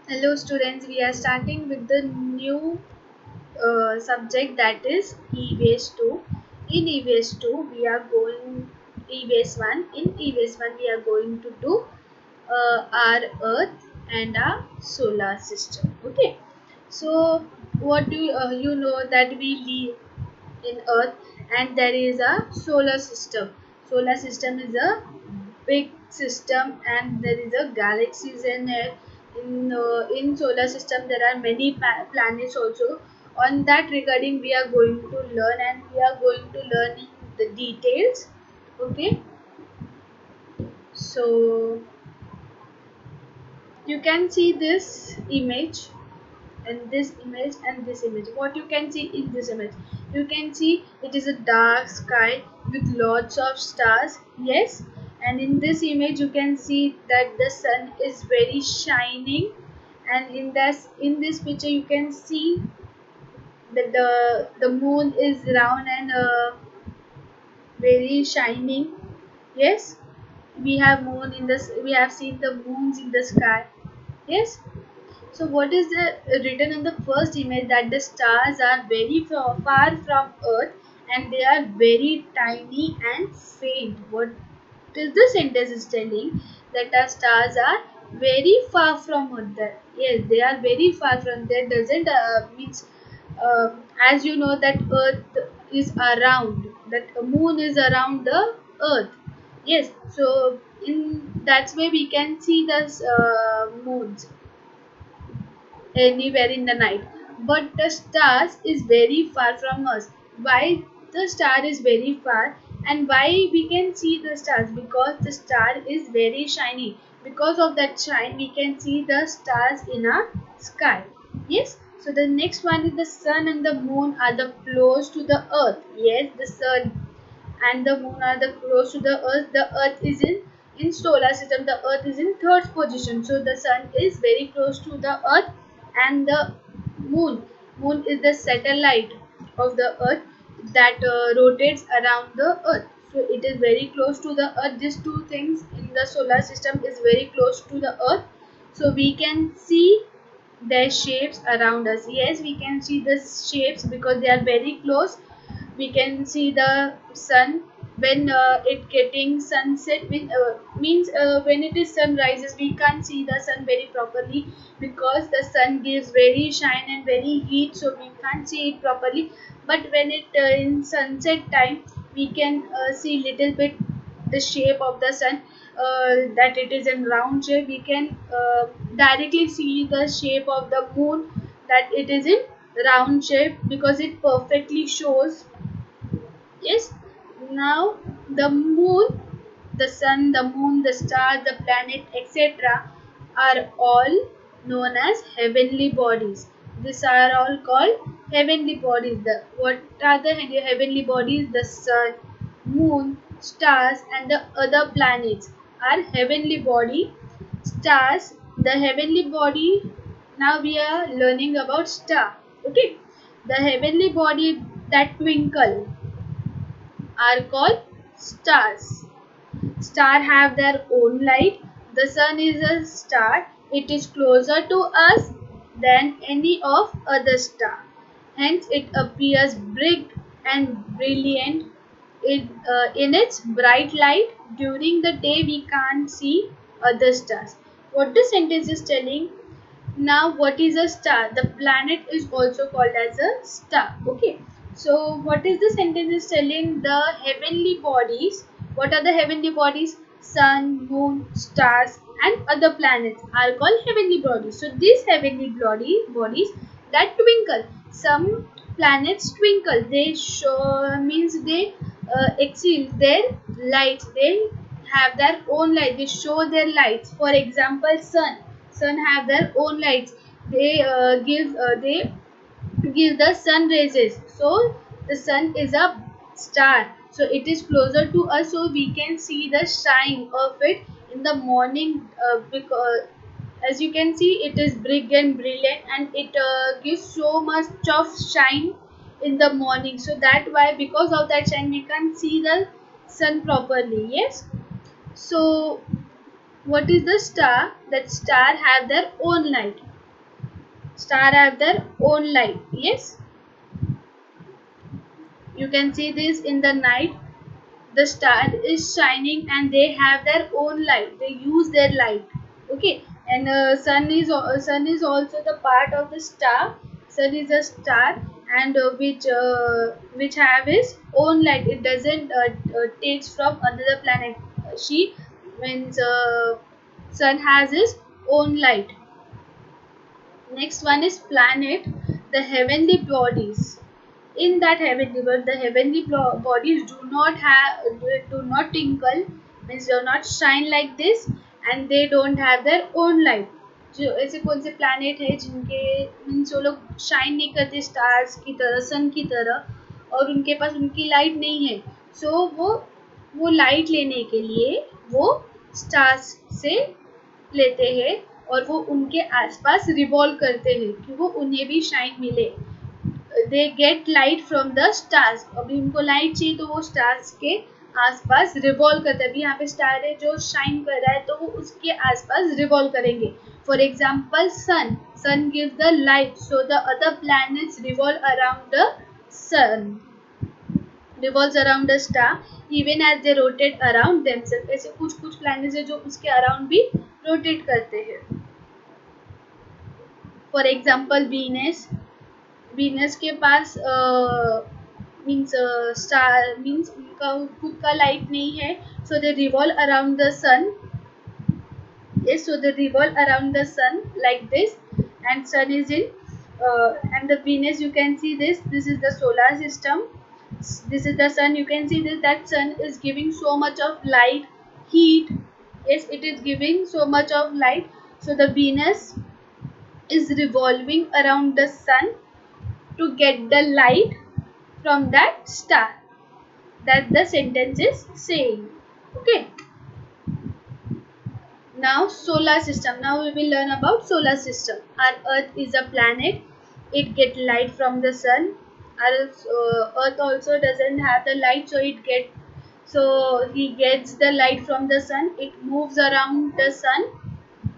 Hello students, we are starting with the new subject that is e-waste 2. In e-waste 2 we are going e-waste 1. In e-waste 1 we are going to do our earth and our solar system. Okay. So what do you know that we live in earth and there is a solar system. Solar system is a big system and there is a galaxies in it. In solar system there are many planets also. On that regarding we are going to learn and we are going to learn in the details. Okay, so you can see this image and this image and this image. What you can see in this image, you can see it is a dark sky with lots of stars. Yes, and in this image you can see that the sun is very shining, and in this picture you can see that the moon is round and very shining. Yes, we have seen the moons in the sky. Yes. So what is the written in the first image, that the stars are very far from Earth and they are very tiny and faint. What is the sentence is telling, that the stars are very far from Earth. Yes, they are very far from there. Doesn't means uh, as you know that Earth is around, that moon is around the Earth. Yes, so in that's way we can see the moons anywhere in the night, but the stars is very far from us. Why the star is very far, and why we can see the stars? Because the star is very shiny. Because of that shine we can see the stars in our sky. Yes, so the next one is the sun and the moon are the close to the earth. Yes, the sun and the moon are the close to the earth. The earth is in solar system, the earth is in third position, so the sun is very close to the earth. And the moon is the satellite of the earth that rotates around the earth, so it is very close to the earth. These two things in the solar system is very close to the earth, so we can see their shapes around us. Yes, we can see the shapes because they are very close. We can see the sun when it getting sunset with means when it is sun rises we can't see the sun very properly, because the sun gives very shine and very heat, so we can't see it properly. But when it in sunset time we can see little bit the shape of the sun, that it is in round shape. We can directly see the shape of the moon, that it is in round shape because it perfectly shows. Yes, now the moon, the sun, the moon, the star, the planet, etc. are all known as heavenly bodies. These are all called heavenly bodies. What are the heavenly bodies? The sun, moon, stars, and the other planets are heavenly body. Stars, the heavenly body. Now we are learning about star. Okay, the heavenly body that twinkle are called stars. Stars have their own light. The sun is a star. It is closer to us than any of other star. Hence, it appears big and brilliant in its bright light. During the day, we can't see other stars. What the sentence is telling? Now, what is a star? The planet is also called as a star. Okay. So, what is the sentence is telling? The heavenly bodies. What are the heavenly bodies? Sun, moon, stars, and other planets are called heavenly bodies. So, these heavenly bodies that twinkle. Some planets twinkle. They show means they exceed their lights. They have their own light. They show their lights. For example, sun have their own lights. They give the sun rays. So the sun is a star, so it is closer to us, so we can see the shine of it in the morning, because as you can see it is big and brilliant, and it gives so much of shine in the morning, so that why because of that shine we can't see the sun properly. Yes, so what is the star? That star have their own light. Star have their own light. Yes, you can see this in the night. The star is shining and they have their own light, they use their light. Okay, and sun is also the part of the star. Sun is a star, and which have its own light. It doesn't takes from another planet. She means sun has its own light. Next one is planet, the heavenly bodies. In that heavenly world, the heavenly bodies do not twinkle, means do not shine like this, and they don't have their own light. जो ऐसे कौन से planet है जिनके means वो लोग shine नहीं करते स्टार्स की तरह, सन की तरह, और उनके पास उनकी लाइट नहीं है. सो वो लाइट लेने के लिए वो स्टार्स से लेते हैं और वो उनके आसपास रिवॉल्व करते हैं कि वो उन्हें भी शाइन मिले. They get light from the stars. अभी उनको लाइट चाहिए तो वो स्टार्स के आसपास रिवॉल्व करते हैं. अभी यहाँ पे स्टार है जो शाइन कर रहा है तो वो उसके आसपास रिवॉल्व करेंगे. For example sun, sun give the light, so the other planets revolve around the sun, revolves around the star even as they rotate around themselves. ऐसे कुछ कुछ प्लैनेट्स है जो उसके अराउंड भी रोटेट करते हैं. फॉर एग्जाम्पल वीनस, वीनस के पास मीन्स स्टार मीन्स उनका खुद का लाइट नहीं है, so they revolve around the sun. Yes, so they revolve around the sun like this, and sun is in and the Venus, you can see this. This is the solar system. This is the sun. You can see this, that sun is giving so much of light, heat. Yes, it is giving so much of light. So the Venus is revolving around the sun to get the light from that star. That the sentence is saying. Okay. Now solar system. Now we will learn about solar system. Our Earth is a planet. It gets light from the sun. Our Earth also doesn't have the light, so he gets the light from the sun. It moves around the sun.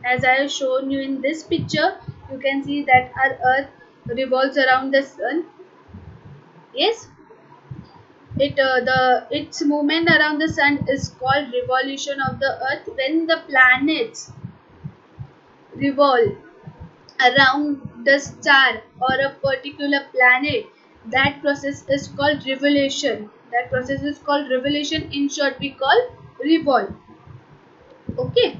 As I have shown you in this picture, you can see that our Earth revolves around the sun. Yes. Its movement around the sun is called revolution of the earth. When the planets revolve around the star or a particular planet, that process is called revolution. That process is called revolution. In short, we call revolve. Okay.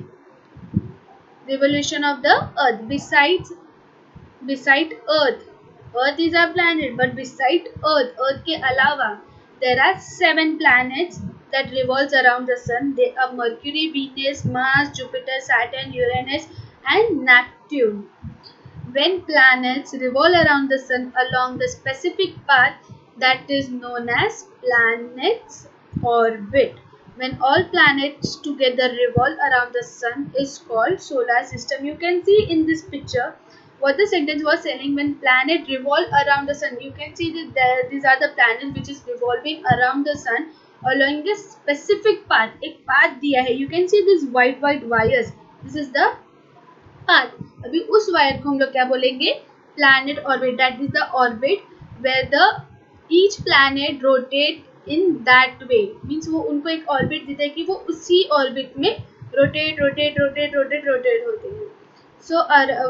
Revolution of the earth. Beside earth, earth is a planet, but beside earth के अलावा, there are 7 planets that revolves around the sun. They are Mercury, Venus, Mars, Jupiter, Saturn, Uranus and Neptune. When planets revolve around the sun along the specific path, that is known as planet's orbit. When all planets together revolve around the sun is called solar system. You can see in this picture what the sentence was saying. When planet revolve around the sun, you can see that these are the planets which is revolving around the sun along a specific path. एक path दिया है. You can see these white wires. This is the path. अभी उस wire को हम लोग क्या बोलेंगे? Planet orbit. That is the orbit where the each planet rotate in that way. Means वो उनको एक orbit देता है कि वो उसी orbit में rotate होते हैं. So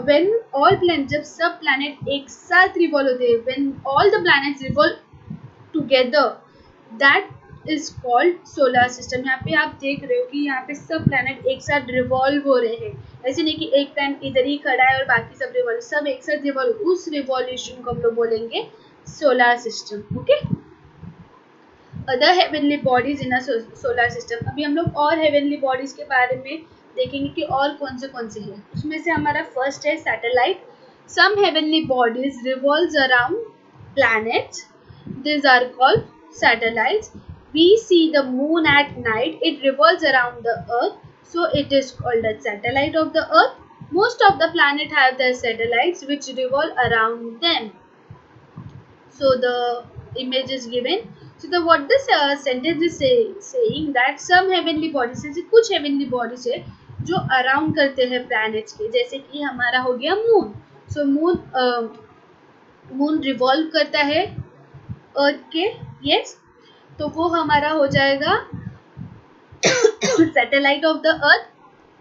when all planets, जब सब planet एक साथ revolve होते हैं, when all the planets revolve together, that is called solar system. यहाँ पे आप देख रहे हो कि यहाँ पे सब planet एक साथ revolve हो रहे हैं. ऐसे नहीं कि एक planet इधर ही खड़ा है और बाकी सब revolve, सब एक साथ revolve. उस revolution को हम लोग बोलेंगे solar system. Okay. Other heavenly bodies in a solar system. अभी हम लोग और heavenly bodies के बारे में देखेंगे कि और कौन से हैं. उसमें से हमारा first है satellite. Some heavenly bodies revolves around planets. These are called satellites. We see the moon at night. It revolves around the earth, so it is called a satellite of the earth. Most of the planets have their satellites which revolve around them. So the image is given. So what this sentence is saying that some heavenly bodies, जैसे कुछ heavenly bodies है जो around करते हैं planets के, जैसे कि हमारा हो गया moon. सो मून रिवॉल्व करता है अर्थ के, यस, तो वो हमारा हो जाएगा सैटेलाइट ऑफ द अर्थ।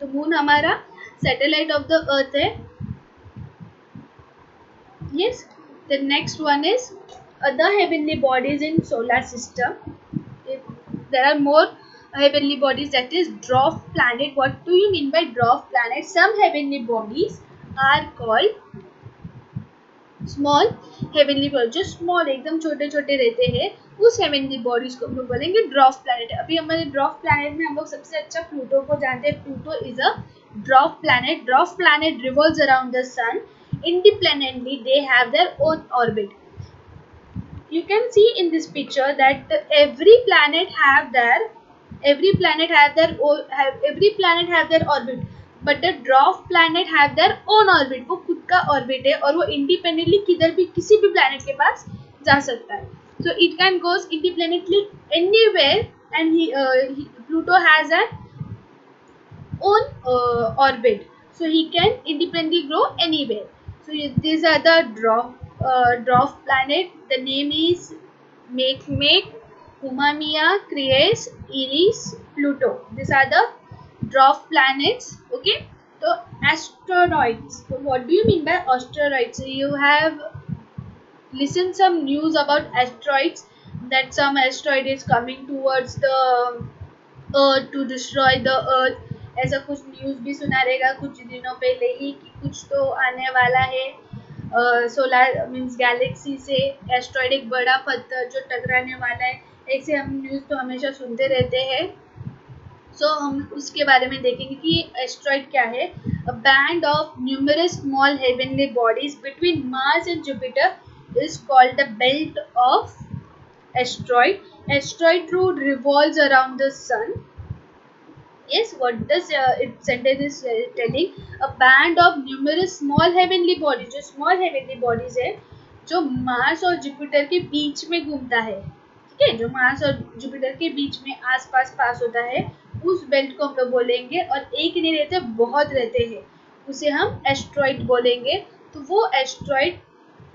तो मून हमारा सैटेलाइट ऑफ द अर्थ है, yes. The next one is other heavenly bodies in solar system. If there are more heavenly bodies, that is dwarf planet. What do you mean by dwarf planet? Some heavenly bodies are called small heavenly body, जो small एकदम छोटे छोटे रहते हैं, उस heavenly bodies को हम लोग बोलेंगे ड्वार्फ प्लैनेट। अभी हमारे ड्वार्फ प्लैनेट में हम लोग सबसे अच्छा प्लूटो को जानते हैं। Pluto is a dwarf planet. Dwarf planet revolves around the sun independently. They have their own orbit. You can see in this picture that every planet have their orbit, but the dwarf planet have their own orbit. वो खुद का orbit है और वो independently किधर भी किसी भी planet के पास जा सकता है। So it can goes independently anywhere, and Pluto has an own orbit, so he can independently grow anywhere. So these are the dwarf planet. The name is Makemake, Umamia, Creus, Eris, Pluto. These are the dwarf planets. Okay. So asteroids. So what do you mean by asteroids? So you have listened some news about asteroids, that some asteroid is coming towards the earth to destroy the earth. ऐसा कुछ news भी सुना रहेगा कुछ दिनों पहले ही कि कुछ तो आने वाला है सोलर मीन्स गैलेक्सी से एस्ट्रॉइड, एक बड़ा पत्थर जो टकराने वाला है। ऐसे हम न्यूज़ तो हमेशा सुनते रहते हैं। सो हम उसके बारे में देखेंगे कि एस्ट्रॉइड क्या है। A band of numerous small heavenly bodies between Mars and Jupiter is called the belt of asteroid. Asteroid route revolves around the sun. Yes, what does it sentence is telling? A band of numerous small heavenly bodies. जो small heavenly bodies है, जो Mars और Jupiter के बीच में घूमता है, ठीक है, जो मार्स और जुपिटर के बीच में आसपास पास होता है, उस बेल्ट को हम लोग बोलेंगे। और एक नहीं रहते, बहुत रहते हैं, उसे हम एस्ट्रॉइड बोलेंगे। तो वो एस्ट्रॉइड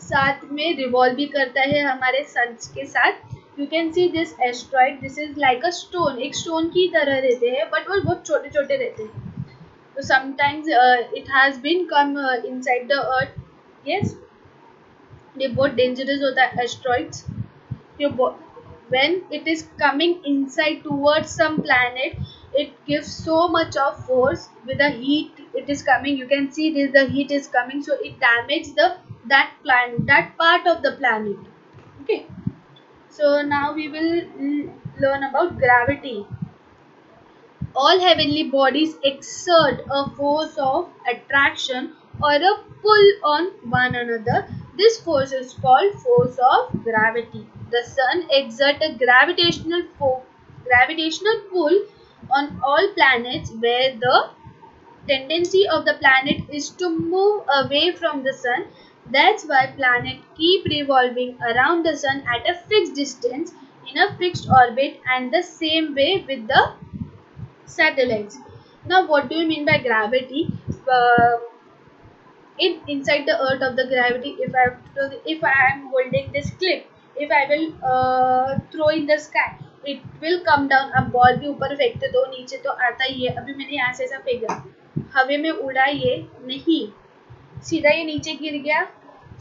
साथ में रिवॉल्व भी करता है हमारे सन के साथ। You can see this asteroid, this is like a stone, एक स्टोन की तरह रहते हैं, बट वो बहुत छोटे छोटे रहते हैं। तो sometimes it has been come inside the earth, yes. ये बहुत डेंजरस होता है asteroids. when it is coming inside towards some planet, it gives so much of force with the heat it is coming. You can see this, the heat is coming, so it damages that planet, that part of the planet. Okay, so now we will learn about gravity. All heavenly bodies exert a force of attraction or a pull on one another. This force is called force of gravity. The sun exerts a gravitational pull on all planets, where the tendency of the planet is to move away from the sun. That's why planets keep revolving around the sun at a fixed distance in a fixed orbit, and the same way with the satellites. Now, what do you mean by gravity? Uh, inside the earth of the gravity, if I am holding this clip, if I will throw in the sky, it will come down. अब ball भी ऊपर फेंकते दो नीचे तो आता ही है। अभी मैंने यहाँ से ऐसा फेंका, हवे में उड़ा, ये नहीं, सीधा ये नीचे गिर गया।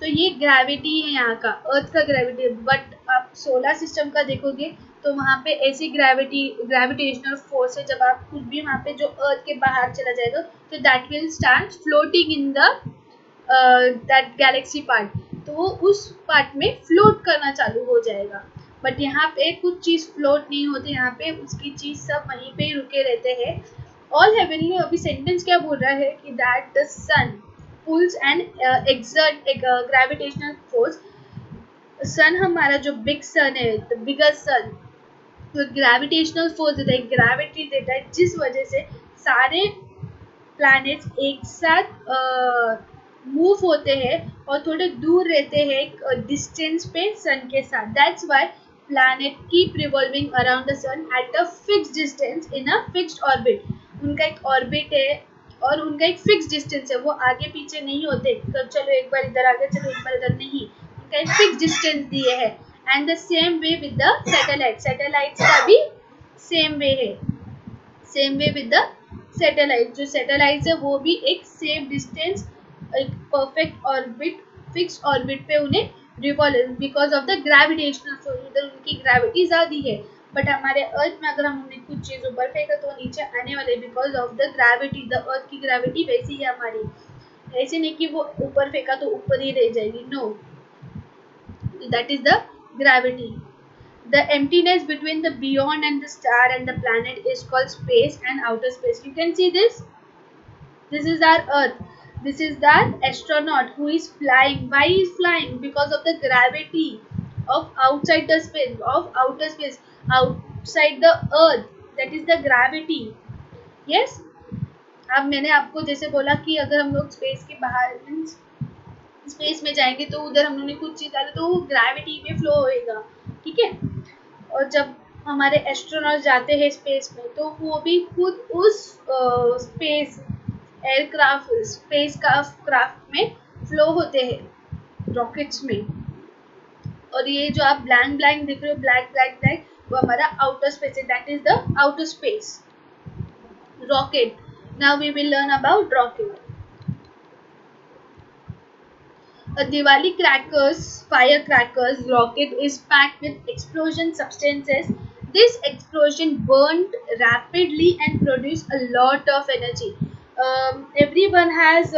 तो ये ग्रेविटी है यहाँ का, अर्थ का ग्रेविटी। बट आप सोलर सिस्टम का देखोगे तो वहाँ पे ऐसी ग्रेविटेशनल फोर्स है, जब आप कुछ भी वहाँ पे जो अर्थ के बाहर चला जाएगा तो that will start floating in the that Galaxy part, तो वो उस पार्ट में फ्लोट करना चालू हो जाएगा। बट यहाँ पे कुछ चीज़ फ्लोट नहीं होती, यहाँ पे उसकी चीज़ सब वहीं पे ही रुके रहते हैं। ऑल हेवनली, अभी सेंटेंस क्या बोल रहा है कि that the sun pulls and exert a gravitational force. Sun हमारा जो बिग सन है, द बिगर सन, तो ग्रेविटेशनल फोर्स देता है, ग्रेविटी देता है, जिस वजह से सारे प्लैनेट्स एक साथ मूव होते हैं और थोड़े दूर रहते हैं डिस्टेंस पे सन के साथ। That's why planet keep revolving around the sun at a fixed distance in a fixed orbit. उनका एक ऑर्बिट है, और उनका एक फिक्स डिस्टेंस है, वो आगे पीछे नहीं होते, तो चलो एक बार इधर आ गए, चलो एक बार इधर नहीं, उनका एक फिक्स डिस्टेंस दिए है। And the same way with the satellite, satellites का भी सेम वे है, same way with the satellite, जो सैटेलाइट्स है वो भी एक सेम डिस्टेंस, एक परफेक्ट ऑर्बिट, फिक्स ऑर्बिट पे उन्हें revolve, because of the gravitational, तो इधर उनकी ग्रेविटी ज्यादा है, बट हमारे अर्थ में अगर हमने कुछ चीज ऊपर फेंका तो नीचे आने वाले, because of the gravity, the earth की ग्रेविटी वैसी है हमारी, ऐसे नहीं कि वो ऊपर फेंका तो ऊपर ही रह जाएगी, no, that is the gravity. The emptiness between the beyond and the star and the planet is called space and outer space. You can see this. This is our Earth. This is the astronaut who is flying. Why he is flying? Because of the gravity of outside the space, of outer space, outside the Earth. That is the gravity. Yes. अब मैंने आपको जैसे बोला कि अगर हम लोग space के बाहर स्पेस में जाएंगे तो उधर हम लोगों ने कुछ चीज डाला तो वो ग्रेविटी में फ्लो होएगा, ठीक है। और जब हमारे एस्ट्रोनॉट जाते हैं स्पेस में तो वो भी खुद उस स्पेस एयरक्राफ्ट, स्पेस क्राफ्ट में फ्लो होते हैं, रॉकेट्स में। और ये जो आप ब्लैंक ब्लैंक देख रहे हो, ब्लैक ब्लैक ब्लैक, वो हमारा आउटर स्पेस है, that is the outer space rocket. Now we will learn about rocket. A Diwali crackers, firecrackers rocket is packed with explosion substances. This explosion burned rapidly and produced a lot of energy. Everyone has,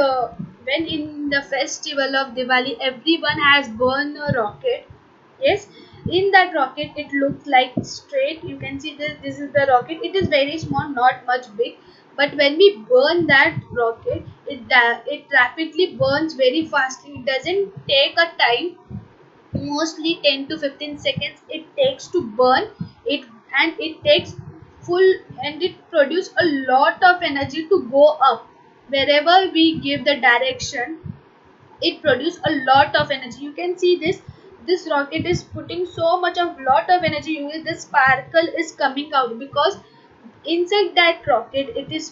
when in the festival of Diwali, everyone has burned a rocket. Yes, in that rocket it looks like straight. You can see this. This is the rocket. It is very small, not much big. But when we burn that rocket, it rapidly burns very fastly. It doesn't take a time. Mostly 10 to 15 seconds it takes to burn it, and it takes full, and it produces a lot of energy to go up. Wherever we give the direction, it produces a lot of energy. You can see this. This rocket is putting so much of lot of energy. The sparkle is coming out because inside that rocket it is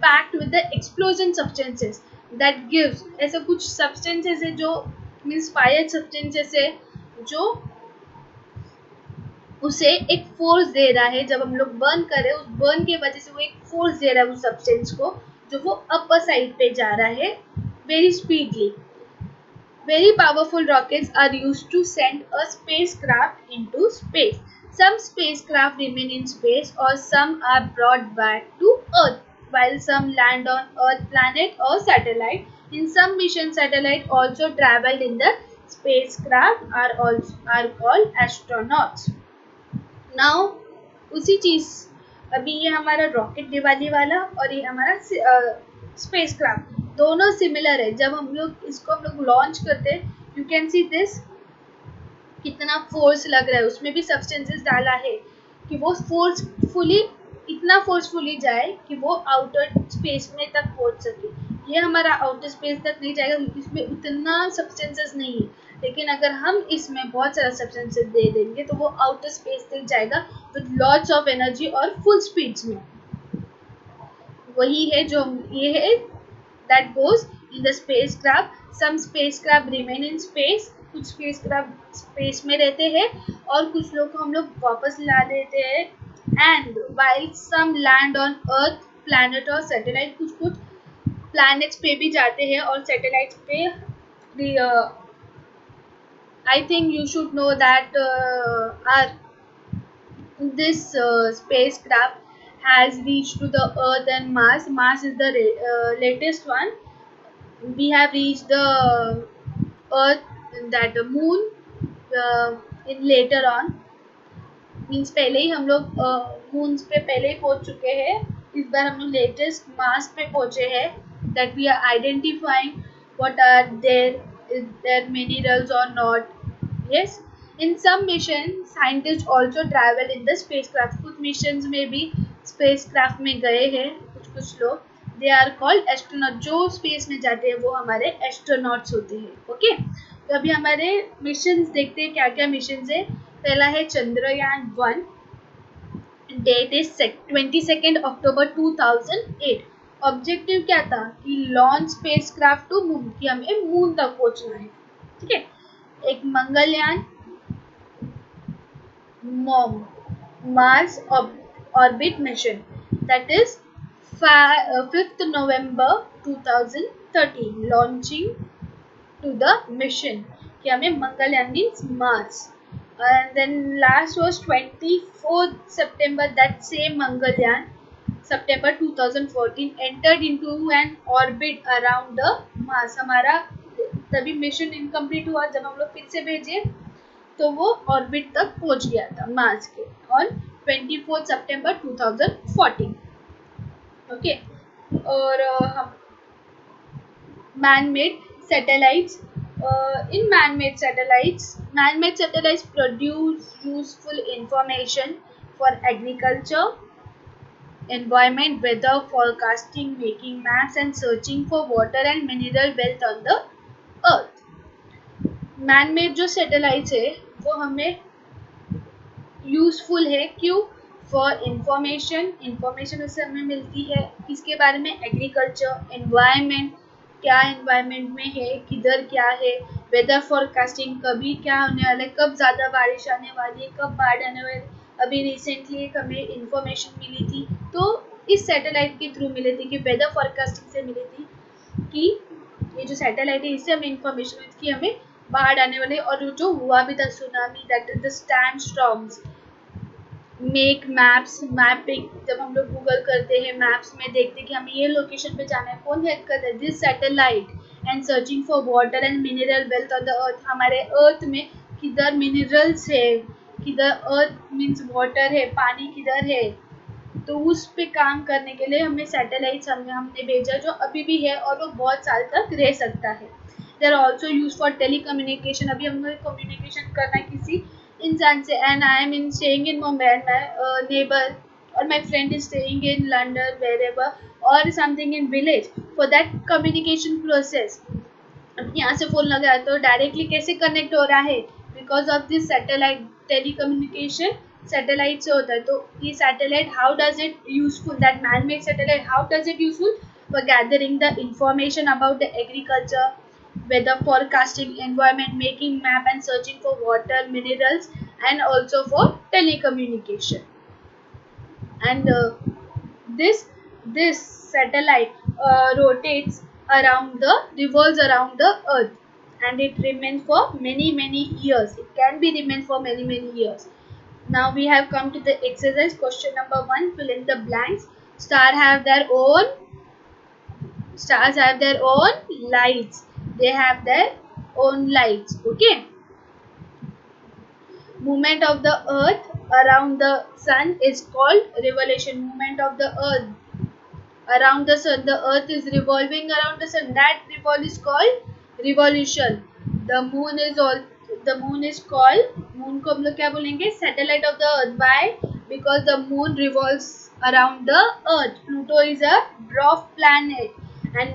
packed with the explosion substances that gives, ऐसा कुछ substances है जो means fire substances है जो उसे एक force दे रहा है। जब हम लोग बर्न कर रहे हैं, उस बर्न की वजह से वो एक फोर्स दे रहा है उस सब्सटेंस को, जो वो अपर साइड पे जा रहा है very speedily. Very powerful rockets are used to send a spacecraft into space. Some spacecraft remain in space or some are brought back to Earth, while some land on Earth, planet or satellite. In some missions, satellite also traveled in the spacecraft are called astronauts. Now, उसी चीज, अभी ये हमारा rocket Diwali वाला और ये हमारा spacecraft दोनों सिमिलर है। जब हम लोग इसको हम लोग लॉन्च करते हैं, यू कैन सी दिस, कितना फोर्स लग रहा है, उसमें भी सब्सटेंसेस डाला है कि वो फोर्सफुली, इतना फोर्सफुली जाए कि वो आउटर स्पेस में तक पहुंच सके। ये हमारा आउटर स्पेस तक नहीं जाएगा क्योंकि इसमें उतना सब्सटेंसेस नहीं है, लेकिन अगर हम इसमें बहुत सारा सब्सटेंसेस दे देंगे तो वो आउटर स्पेस तक जाएगा विद लॉट्स ऑफ एनर्जी और फुल स्पीड्स में। वही है जो ये है, that goes in the spacecraft. Some spacecraft remain in space. कुछ spacecraft स्पेस में रहते हैं और कुछ लोग को हम लोग वापस ला देते हैं। And while some land on Earth, planet और satellite, कुछ planets पे भी जाते हैं और satellites पे। I think you should know that this spacecraft has reached to the Earth and Mars. Mars is the latest one. We have reached the Earth, that the moon in later on, means पहले ही हम लोग moon पे पहले ही पहुंच चुके हैं। इस बार हम लोग लेटेस्ट मार्स पे पहुंचे हैं, that we are identifying what are there, is there minerals और not. Yes, in some mission scientist also travel in the spacecraft. कुछ मिशन में भी स्पेसक्राफ्ट में गए हैं कुछ लोग, दे आर कॉल्ड एस्ट्रोनॉट। जो स्पेस में जाते हैं वो हमारे एस्ट्रोनॉट्स होते हैं। ओके, तो अभी हमारे मिशन देखते हैं क्या क्या मिशन है। पहला है Chandrayaan 1, date is 22 October 2008। Objective क्या था कि लॉन्च स्पेसक्राफ्ट टू मून, कि हमें मून तक पहुंचना है। ठीक है, एक Mangalyaan mom Mars orbit mission, that is 5th November 2013 launching to the mission कि हमें Mangalyaan means Mars, and then last was 24th September, that same Mangalyaan September 2014 entered into an orbit around the Mars। हमारा तभी mission incomplete हुआ जब हम लोग फिर से भेजे, तो वो ऑर्बिट तक पहुंच गया था मार्स के ऑन 24th September 2014। ओके, और हम man-made satellites, in man-made satellites produce useful information for agriculture, environment, weather forecasting, making maps and searching for water and mineral wealth on the earth। Man made जो satellites है वो हमें useful है, क्यों? For information उससे हमें मिलती है किसके बारे में? एग्रीकल्चर, एनवायरनमेंट, क्या एनवायरनमेंट में है, किधर क्या है, वेदर फोरकास्टिंग, कभी क्या होने वाला है, कब ज़्यादा बारिश आने वाली है, कब बाढ़ आने वाली है। अभी रिसेंटली एक हमें इंफॉर्मेशन मिली थी, तो इस सैटेलाइट के थ्रू मिली थी कि वेदर फोरकास्टिंग से मिली थी कि ये जो सैटेलाइट है इससे हमें इंफॉर्मेशन मिली कि हमें बाढ़ आने वाले, और जो हुआ भी था tsunami, that is the stand storms. Make maps, mapping, जब हम लोग गूगल करते हैं मैप्स में देखते हैं कि हमें ये लोकेशन पे जाना है, कौन हेल्प करता है? This satellite. And searching for water and mineral wealth on the earth, हमारे अर्थ में किधर मिनरल्स है, किधर अर्थ मीन्स वाटर है, पानी किधर है, तो उस पे काम करने के लिए हमें सैटेलाइट्स हमने भेजा, जो अभी भी है और वो बहुत साल तक रह सकता है। They are also use for telecommunication, अभी हमें कम्युनिकेशन करना है किसी इंसान से, and I am in staying in Mumbai and my neighbour or my friend is staying in London, wherever, or something in village, for that communication process, अब यहाँ से फोन लगाया तो डायरेक्टली कैसे कनेक्ट हो रहा है? Because of this satellite, telecommunication satellite से होता है। तो ये satellite how does it useful, that man made satellite how does it useful for gathering the information about the agriculture, weather forecasting, environment, making map and searching for water, minerals, and also for telecommunication। And this this satellite rotates around the revolves around the earth, and it remains for many years. It can be remain for many years. Now we have come to the exercise question number 1, fill in the blanks. Stars have their own lights, they have their own lights. Okay, movement of the earth around the sun is called revolution. Movement of the earth around the sun, the earth is revolving around the sun, that revolve is called revolution। the moon is all the moon is called, moon को हम लोग क्या बोलेंगे? Satellite of the earth। why? Because the moon revolves around the earth। Pluto is a dwarf planet, and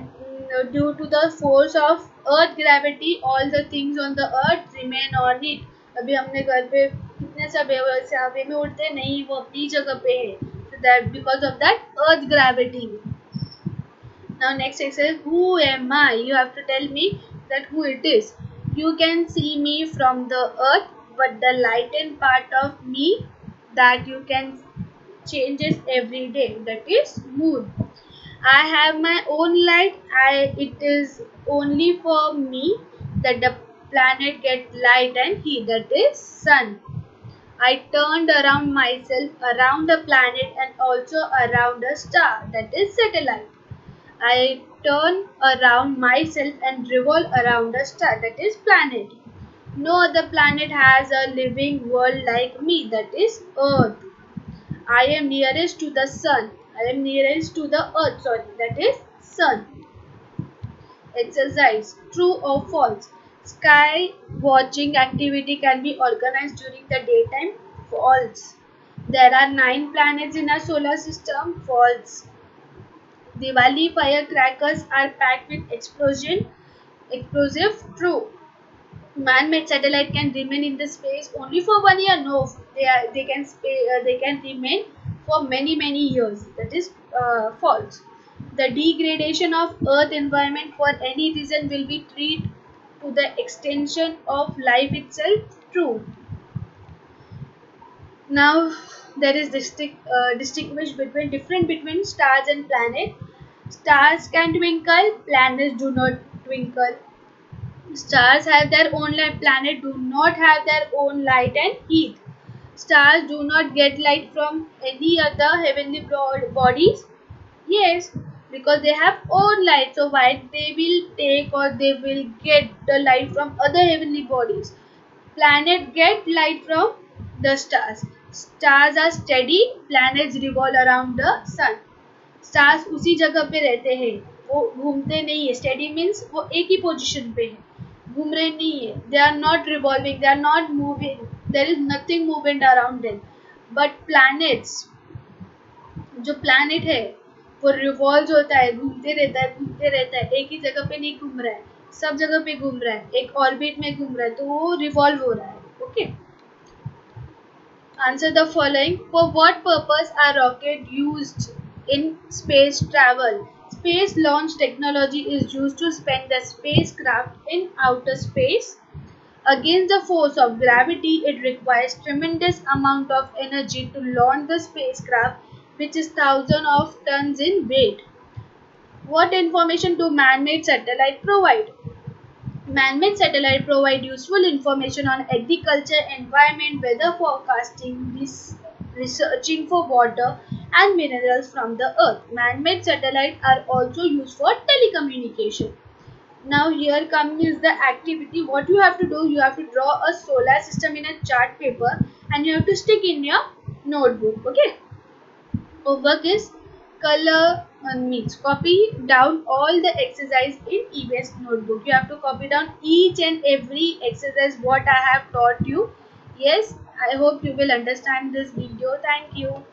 due to the force of earth gravity, all the things on the earth remain on it। अभी हमने घर पे कितने सब हवा में उड़ते नहीं, वो अपनी जगह पे है, so that because of that earth gravity। Now next exercise, who am I? You have to tell me that who it is. You can see me from the earth, but the lightened part of me that you can changes every day, that is moon। I have my own light, it is only for me that the planet get light and heat, that is sun। I turned around myself around the planet and also around a star, that is satellite। I turn around myself and revolve around a star, that is planet। No other planet has a living world like me, that is earth। I am nearest to the sun, I am nearest to the earth, sorry, that is sun। Exercise, true or false? Sky watching activity can be organized during the daytime, false। There are 9 planets in our solar system, false। Diwali firecrackers are packed with explosive, true। Man-made satellite can remain in the space only for 1 year, no, they can remain for many years, that is false। The degradation of earth environment for any reason will be treated to the extension of life itself. True. Now there is distinguish between different between stars and planet. Stars can twinkle, planets do not twinkle. Stars have their own light, planets do not have their own light and heat. Stars do not get light from any other heavenly bodies. Yes, because they have own light, so why they will take or they will get the light from other heavenly bodies? Planet get light from the stars. Stars are steady, planets revolve around the sun. Stars उसी जगह पे रहते हैं, वो घूमते नहीं है. Steady means वो एक ही पोजीशन पे है, घूम रहे नहीं है. They are not revolving, they are not moving, there is nothing movement around them. But planets, जो प्लैनेट है वो रिवॉल्व होता है, घूमते रहता है, घूमते रहता है, एक ही जगह पे नहीं घूम रहा है, सब जगह पे घूम रहा है, एक ऑर्बिट में घूम रहा है, तो वो रिवॉल्व हो रहा है. Okay. Answer the following. For what purpose are rockets used in space travel? Space launch technology is used to spend the spacecraft in outer space. Against the force of gravity, it requires tremendous amount of energy to launch the spacecraft, which is thousands of tons in weight. What information do man-made satellites provide? Man-made satellites provide useful information on agriculture, environment, weather forecasting, researching for water and minerals from the earth. Man-made satellites are also used for telecommunication. Now here comes the activity. What you have to do, you have to draw a solar system in a chart paper and you have to stick in your notebook. Okay. Homework is color means copy down all the exercise in EVS notebook. You have to copy down each and every exercise what I have taught you. Yes, I hope you will understand this video. Thank you.